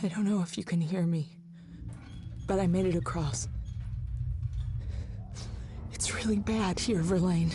I don't know if you can hear me, but I made it across. It's really bad here, Verlaine.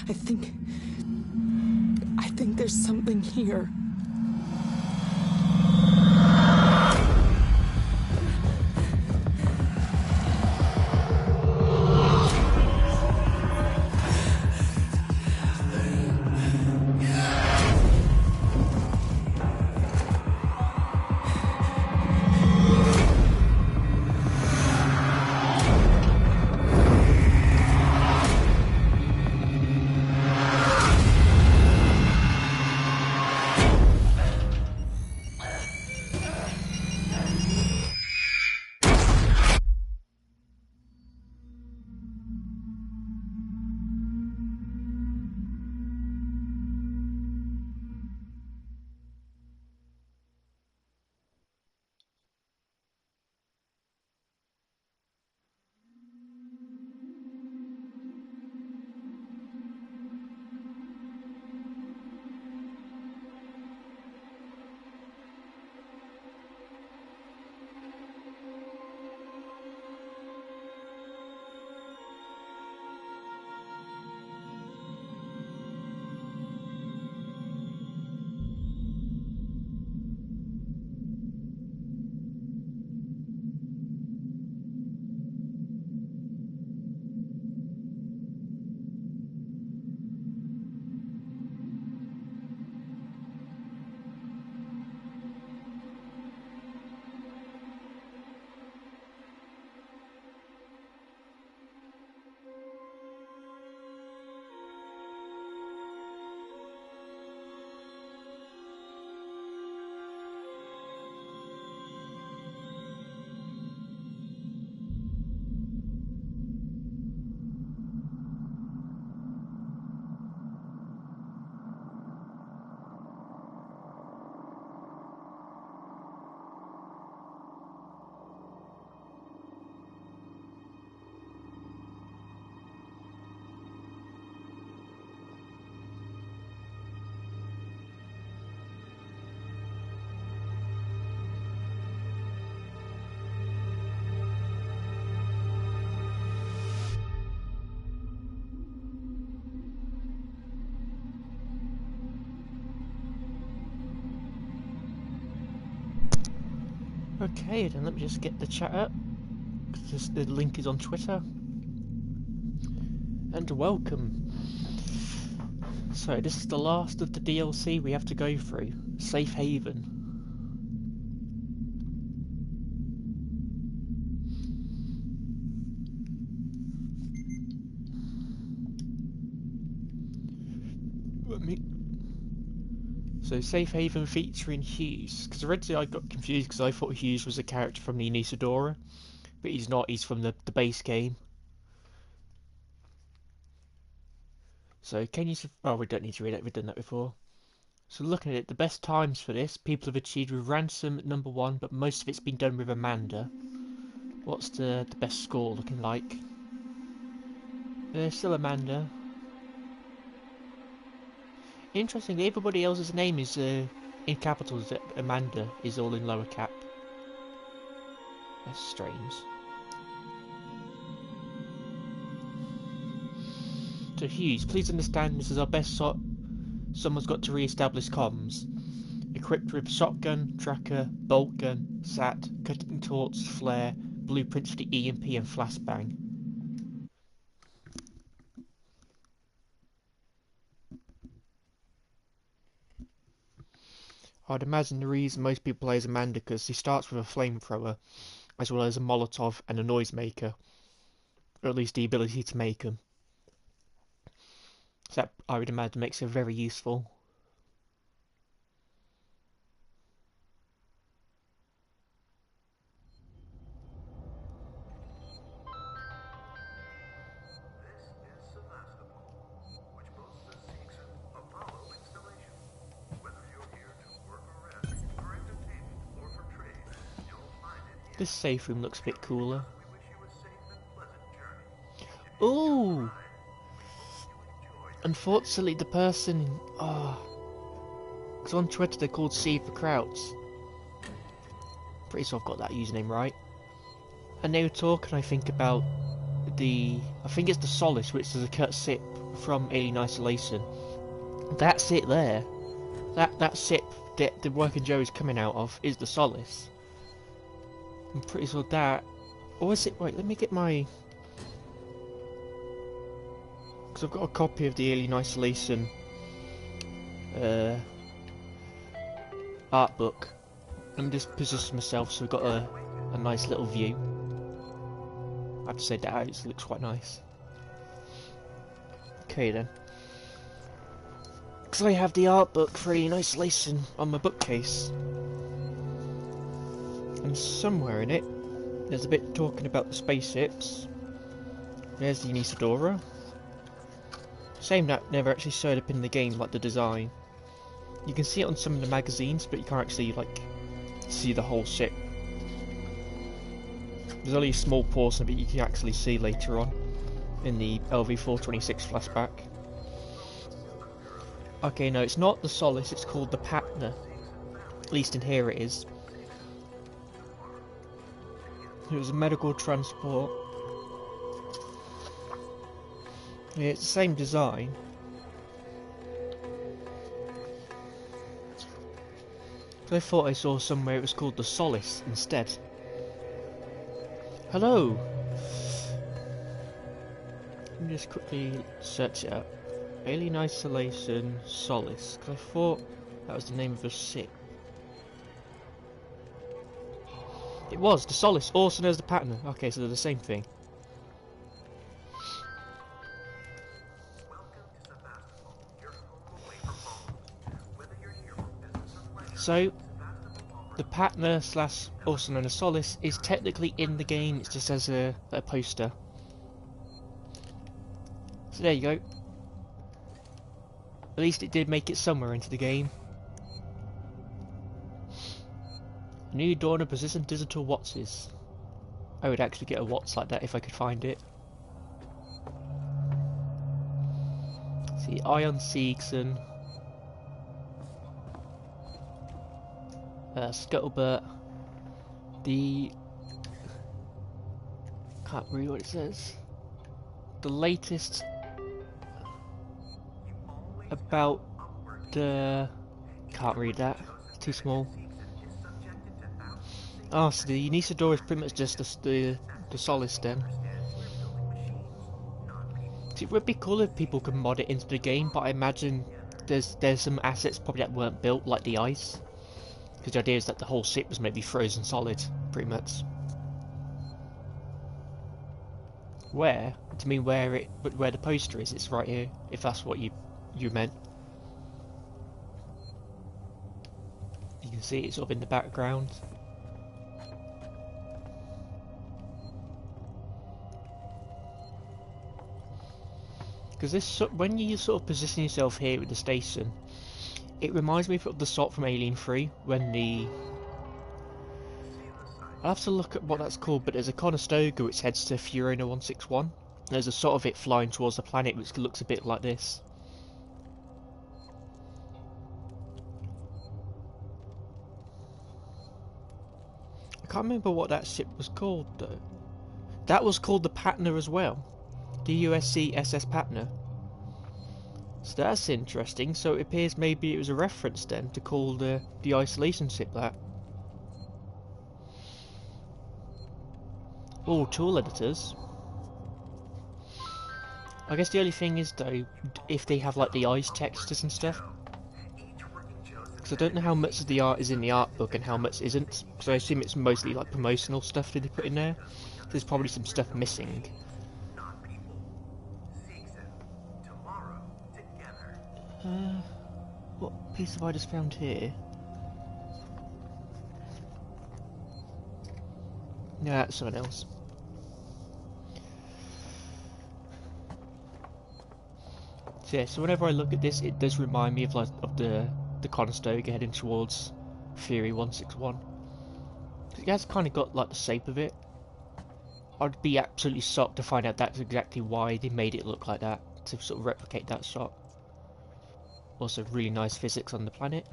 I think there's something here. Okay, then let me just get the chat up, because the link is on Twitter. And welcome. So this is the last of the DLC we have to go through, Safe Haven. So Safe Haven featuring Hughes, because originally I got confused because I thought Hughes was a character from the Anisadora, but he's not, he's from the base game. So can you, oh we don't need to read it, we've done that before. So looking at it, the best times for this, people have achieved with Ransom at number 1, but most of it's been done with Amanda. What's the best score looking like? Still Amanda. Interestingly, everybody else's name is in capitals. Amanda is all in lower cap. That's strange. To Hughes, please understand this is our best shot. Someone's got to re-establish comms. Equipped with shotgun, tracker, bolt gun, SAT, cutting torch, flare, blueprints for the EMP and flashbang. I'd imagine the reason most people play as Amanda because he starts with a flamethrower, as well as a Molotov and a noisemaker, or at least the ability to make them. So that, I would imagine, makes her very useful. This safe room looks a bit cooler. Ooh! Unfortunately, the person... because on Twitter they're called Save the Krauts. Pretty sure I've got that username right. And they were talking, I think, about I think it's the Solace, which is a cut sip from Alien Isolation. That's it there. That sip that the Working Joe is coming out of is the Solace. I'm pretty sure that... Or is it... Wait, let me get my... Because I've got a copy of the Alien Isolation art book. Let me just position myself so we've got a nice little view. I have to say that it looks quite nice. Okay then. Because I have the art book for Alien Isolation on my bookcase. And somewhere in it, there's a bit talking about the spaceships. There's the Unisadora. Shame that never actually showed up in the game, like the design. You can see it on some of the magazines, but you can't actually, like, see the whole ship. There's only a small portion of it you can actually see later on in the LV-426 flashback. Okay, no, it's not the Solace, it's called the Patna. At least in here it is. It was a medical transport. Yeah, it's the same design. But I thought I saw somewhere it was called the Solace instead. Hello! Let me just quickly search it up. Alien Isolation Solace, because I thought that was the name of a ship. It was, the Solace, also known as the Patna. Okay, so they're the same thing. So, the Patna slash also known as Solace is technically in the game, it's just as a poster. So there you go. At least it did make it somewhere into the game. New Dawn of Persistent Digital Watches. I would actually get a watch like that if I could find it. See, Ion Seegson. Scuttlebutt. The... Can't read what it says. The latest about the... Can't read that. It's too small. Oh, so the Unisadora is pretty much just the Solace then. So it would be cool if people could mod it into the game, but I imagine there's some assets probably that weren't built, like the ice. Because the idea is that the whole ship was maybe frozen solid, pretty much. Where? Do you mean where the poster is? It's right here, if that's what you meant. You can see it sort of in the background. Because this, when you sort of position yourself here with the station, it reminds me of the shot from Alien 3 when the... I'll have to look at what that's called, but there's a Conestoga which heads to Furona 161. There's a shot of it flying towards the planet which looks a bit like this. I can't remember what that ship was called though. That was called the Patna as well. The USC SS Patna. So that's interesting. So it appears maybe it was a reference then to call the isolation ship that. Oh, tool editors. I guess the only thing is though, if they have like the eyes textures and stuff. Because I don't know how much of the art is in the art book and how much isn't. So I assume it's mostly like promotional stuff that they put in there. There's probably some stuff missing. What piece have I just found here? No, that's someone else. So yeah, so whenever I look at this, it does remind me of like the Conestoga heading towards Fury 161. It has kind of got like the shape of it. I'd be absolutely shocked to find out that's exactly why they made it look like that, to sort of replicate that shot. Also, really nice physics on the planet.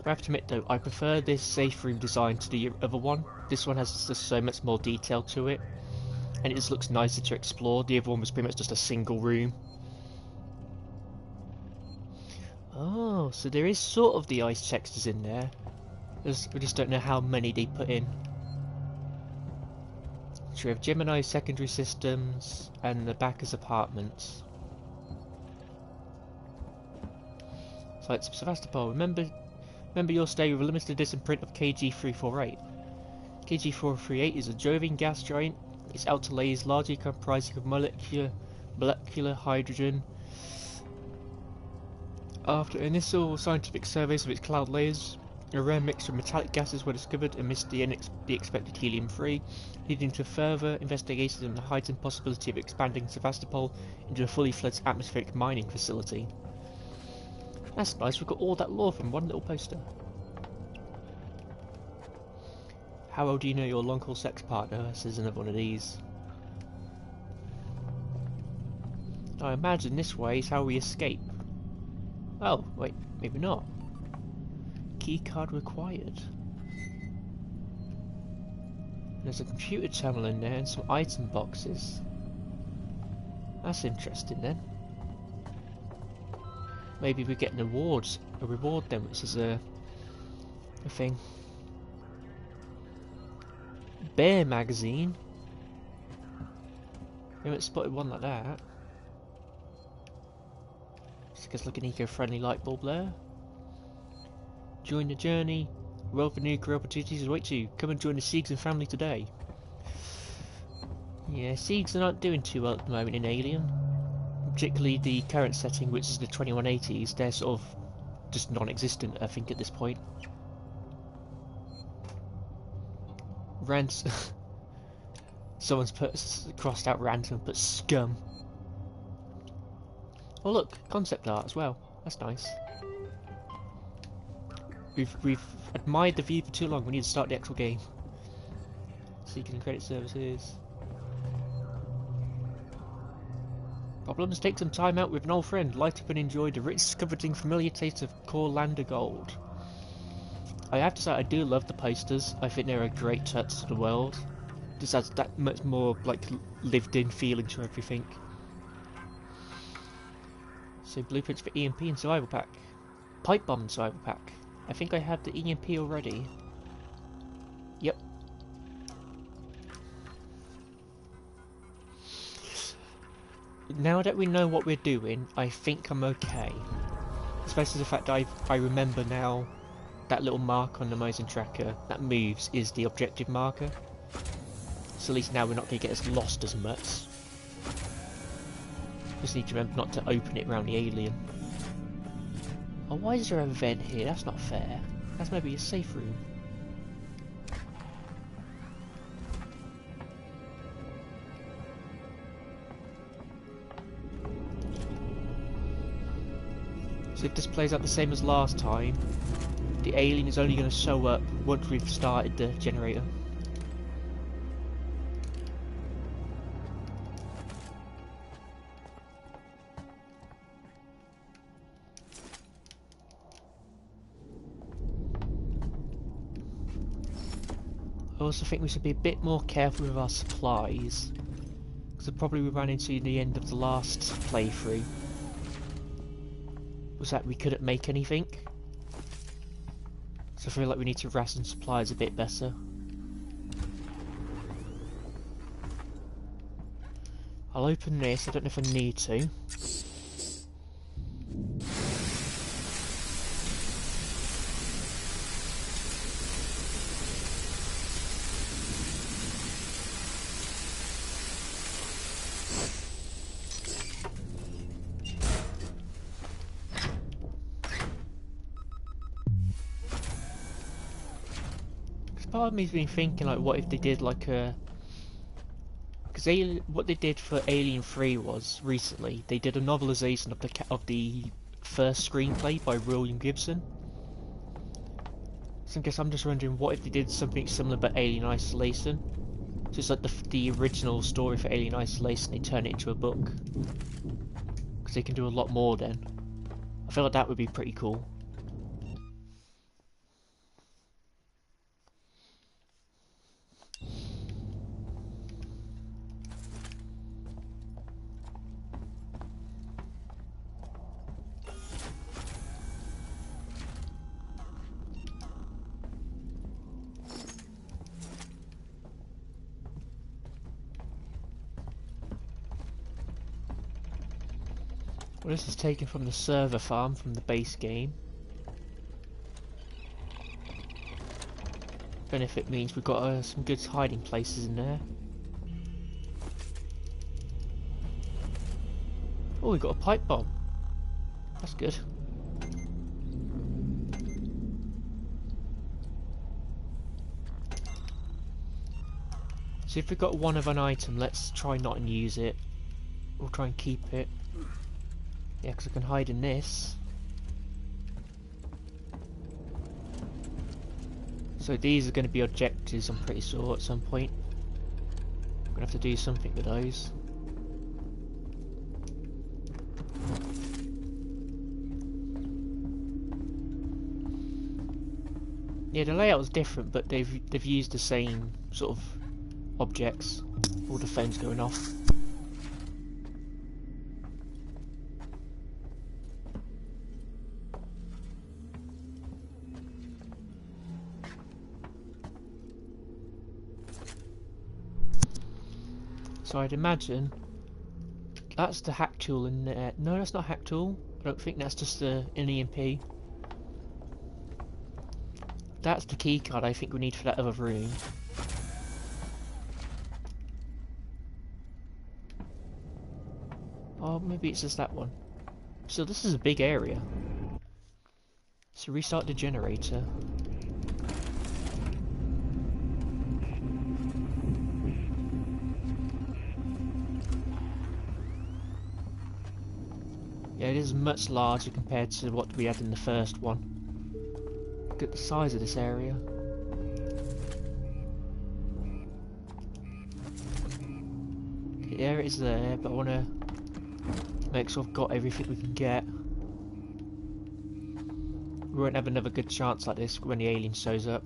I have to admit though, I prefer this safe room design to the other one. This one has just so much more detail to it, and it just looks nicer to explore. The other one was pretty much just a single room. Oh, so there is sort of the ice textures in there. We just don't know how many they put in. So we have Gemini secondary systems and the back as apartments. Sites of Sevastopol. Remember your stay with a limited edition print of KG-348. KG-438 is a Jovian gas giant. Its outer layer is largely comprising of molecular hydrogen. After initial scientific surveys of its cloud layers, a rare mixture of metallic gases were discovered amidst the expected helium-3, leading to further investigations and the heightened possibility of expanding Sevastopol into a fully fledged atmospheric mining facility. That's nice, we've got all that lore from one little poster. How well do you know your long-haul sex partner? Says another one of these. I imagine this way is how we escape. Oh, wait, maybe not. Keycard required. There's a computer terminal in there and some item boxes. That's interesting then. Maybe we get an reward then, which is a thing. Bear magazine. We haven't spotted one like that. Just like an eco-friendly light bulb there. Join the journey. Wealth of new career opportunities await you. Come and join the Seegson family today. Yeah, Seegson are not doing too well at the moment in Alien. Particularly the current setting, which is the 2180s. They're sort of just non-existent, I think, at this point. Someone's crossed out ransom and put scum. Oh look, concept art as well. That's nice. We've admired the view for too long. We need to start the actual game. Seeking credit services. Problems? Take some time out with an old friend. Light up and enjoy the rich, comforting, familiar taste of Corlander Gold. I have to say, I do love the posters. I think they're a great touch to the world. Just adds that much more like lived-in feeling to everything. So blueprints for EMP and survival pack. Pipe bomb and survival pack. I think I have the EMP already. Yep. Now that we know what we're doing, I think I'm okay. Especially the fact that I remember now that little mark on the motion tracker that moves is the objective marker. So at least now we're not going to get as lost as much. Just need to remember not to open it around the alien. Oh, why is there a vent here? That's not fair. That's maybe a safe room. So if this plays out the same as last time, the alien is only going to show up once we've started the generator. I also think we should be a bit more careful with our supplies, because probably we ran into the end of the last playthrough. Was that we couldn't make anything. So I feel like we need to ration supplies a bit better. I'll open this, I don't know if I need to. Part of me's been thinking, like, what if they did like a... Because what they did for Alien 3 was, recently, they did a novelisation of the first screenplay by William Gibson. So I guess I'm just wondering, what if they did something similar but Alien Isolation? Just like the original story for Alien Isolation, they turn it into a book. Because they can do a lot more then. I feel like that would be pretty cool. Well, this is taken from the server farm from the base game. Benefit means we've got some good hiding places in there. Oh, we've got a pipe bomb. That's good. So if we've got one of an item, let's try not and use it. We'll try and keep it. Yeah, because I can hide in this. So these are going to be objectives, I'm pretty sure, at some point. I'm going to have to do something with those. Yeah, the layout was different, but they've used the same sort of objects. All the phones going off. So I'd imagine that's the hack tool in there. No, that's not hack tool. I don't think that's just an EMP. That's the key card I think we need for that other room. Oh, maybe it's just that one. So this is a big area. So restart the generator. Yeah, it is much larger compared to what we had in the first one. Look at the size of this area. Yeah, it is there, but I want to make sure I've got everything we can get. We won't have another good chance like this when the alien shows up.